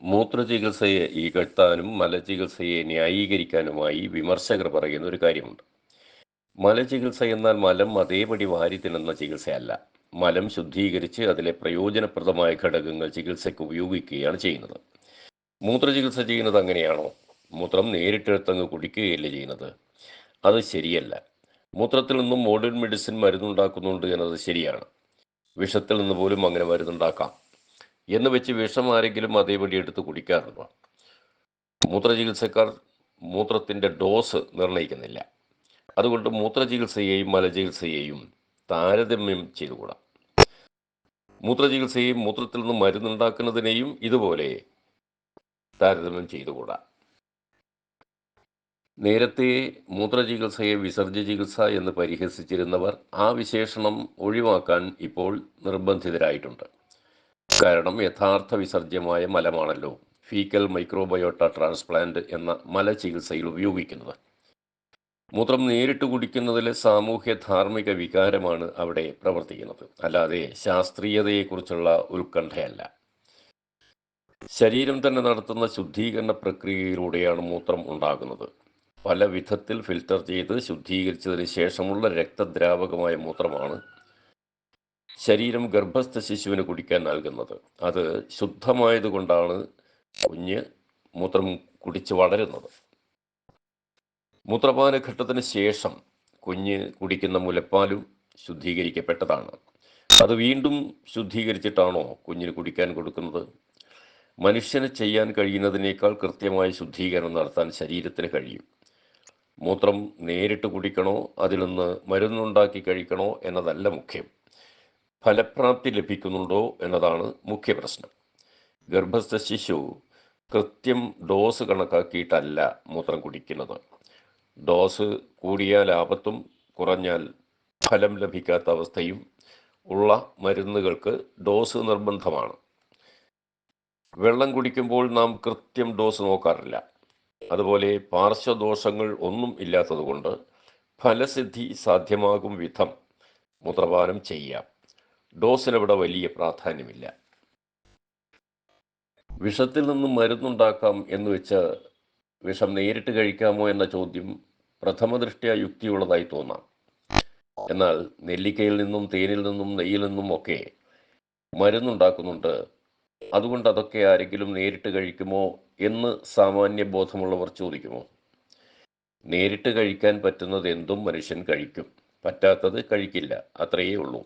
മൂത്രചികിത്സയെ ഇകഴ്ത്താനും മലചികിത്സയെ ന്യായീകരിക്കാനുമായി വിമർശകർ പറയുന്ന ഒരു കാര്യമുണ്ട്. മലചികിത്സ എന്നാൽ മലം അതേപടി വാരി തിന്നുന്ന ചികിത്സയല്ല. മലം ശുദ്ധീകരിച്ച് അതിലെ പ്രയോജനപ്രദമായ ഘടകങ്ങൾ ചികിത്സയ്ക്ക് ഉപയോഗിക്കുകയാണ് ചെയ്യുന്നത്. മൂത്രചികിത്സ ചെയ്യുന്നത് അങ്ങനെയാണോ? മൂത്രം നേരിട്ടെടുത്തങ്ങ് കുടിക്കുകയല്ലേ ചെയ്യുന്നത്? അത് ശരിയല്ല. മൂത്രത്തിൽ നിന്നും മോഡേൺ മെഡിസിൻ മരുന്നുണ്ടാക്കുന്നുണ്ട് എന്നത് ശരിയാണ്. വിഷത്തിൽ നിന്ന് പോലും അങ്ങനെ മരുന്നുണ്ടാക്കാം എന്ന് വെച്ച് വിഷം ആരെങ്കിലും അതേപടി എടുത്ത് കുടിക്കാറുണ്ടോ? മൂത്രചികിത്സക്കാർ മൂത്രത്തിൻ്റെ ഡോസ് നിർണ്ണയിക്കുന്നില്ല. അതുകൊണ്ട് മൂത്രചികിത്സയെയും മലചികിത്സയെയും താരതമ്യം ചെയ്തുകൂടാ. മൂത്രചികിത്സയെയും മൂത്രത്തിൽ നിന്ന് മരുന്നുണ്ടാക്കുന്നതിനെയും ഇതുപോലെ താരതമ്യം ചെയ്തുകൂടാ. നേരത്തെ മൂത്രചികിത്സയെ വിസർജ്യ ചികിത്സ എന്ന് പരിഹസിച്ചിരുന്നവർ ആ വിശേഷണം ഒഴിവാക്കാൻ ഇപ്പോൾ നിർബന്ധിതരായിട്ടുണ്ട്. കാരണം യഥാർത്ഥ വിസർജ്യമായ മലമാണല്ലോ ഫീക്കൽ മൈക്രോബയോട്ട ട്രാൻസ്പ്ലാന്റ് എന്ന മലചികിത്സയിൽ ഉപയോഗിക്കുന്നത്. മൂത്രം നേരിട്ട് കുടിക്കുന്നതിലെ സാമൂഹ്യ ധാർമ്മിക വികാരമാണ് അവിടെ പ്രവർത്തിക്കുന്നത്, അല്ലാതെ ശാസ്ത്രീയതയെക്കുറിച്ചുള്ള ഉത്കണ്ഠയല്ല. ശരീരം തന്നെ നടത്തുന്ന ശുദ്ധീകരണ പ്രക്രിയയിലൂടെയാണ് മൂത്രം ഉണ്ടാകുന്നത്. പല വിധത്തിൽ ഫിൽട്ടർ ചെയ്ത് ശുദ്ധീകരിച്ചതിന് ശേഷമുള്ള രക്തദ്രാവകമായ മൂത്രമാണ് ശരീരം ഗർഭസ്ഥ ശിശുവിന് കുടിക്കാൻ നൽകുന്നത്. അത് ശുദ്ധമായതുകൊണ്ടാണ് കുഞ്ഞ് മൂത്രം കുടിച്ച് വളരുന്നത്. മൂത്രപാനഘട്ടത്തിന് ശേഷം കുഞ്ഞ് കുടിക്കുന്ന മുലപ്പാലും ശുദ്ധീകരിക്കപ്പെട്ടതാണ്. അത് വീണ്ടും ശുദ്ധീകരിച്ചിട്ടാണോ കുഞ്ഞിന് കുടിക്കാൻ കൊടുക്കുന്നത്? മനുഷ്യന് ചെയ്യാൻ കഴിയുന്നതിനേക്കാൾ കൃത്യമായ ശുദ്ധീകരണം നടത്താൻ ശരീരത്തിന് കഴിയും. മൂത്രം നേരിട്ട് കുടിക്കണോ അതിൽ നിന്ന് മരുന്നുണ്ടാക്കി കഴിക്കണോ എന്നതല്ല മുഖ്യം. ഫലപ്രാപ്തി ലഭിക്കുന്നുണ്ടോ എന്നതാണ് മുഖ്യ പ്രശ്നം. ഗർഭസ്ഥ ശിശു കൃത്യം ഡോസ് കണക്കാക്കിയിട്ടല്ല മൂത്രം കുടിക്കുന്നത്. ഡോസ് കൂടിയാൽ ആപത്തും കുറഞ്ഞാൽ ഫലം ലഭിക്കാത്ത അവസ്ഥയും ഉള്ള മരുന്നുകൾക്ക് ഡോസ് നിർബന്ധമാണ്. വെള്ളം കുടിക്കുമ്പോൾ നാം കൃത്യം ഡോസ് നോക്കാറില്ല. അതുപോലെ പാർശ്വദോഷങ്ങൾ ഒന്നും ഇല്ലാത്തതുകൊണ്ട് ഫലസിദ്ധി സാധ്യമാകും വിധം മൂത്രപാനം ചെയ്യാം. ഡോസിനവിടെ വലിയ പ്രാധാന്യമില്ല. വിഷത്തിൽ നിന്നും മരുന്നുണ്ടാക്കാം എന്ന് വെച്ച് വിഷം നേരിട്ട് കഴിക്കാമോ എന്ന ചോദ്യം പ്രഥമദൃഷ്ട്യാ യുക്തിയുള്ളതായി തോന്നാം. എന്നാൽ നെല്ലിക്കയിൽ നിന്നും തേനിൽ നിന്നും നെയ്യിൽ നിന്നും ഒക്കെ മരുന്നുണ്ടാക്കുന്നുണ്ട്. അതുകൊണ്ട് അതൊക്കെ ആരെങ്കിലും നേരിട്ട് കഴിക്കുമോ എന്ന് സാമാന്യ ബോധമുള്ളവർ ചോദിക്കുമോ? നേരിട്ട് കഴിക്കാൻ പറ്റുന്നത് എന്തും മനുഷ്യൻ കഴിക്കും, പറ്റാത്തത് കഴിക്കില്ല, അത്രയേ ഉള്ളൂ.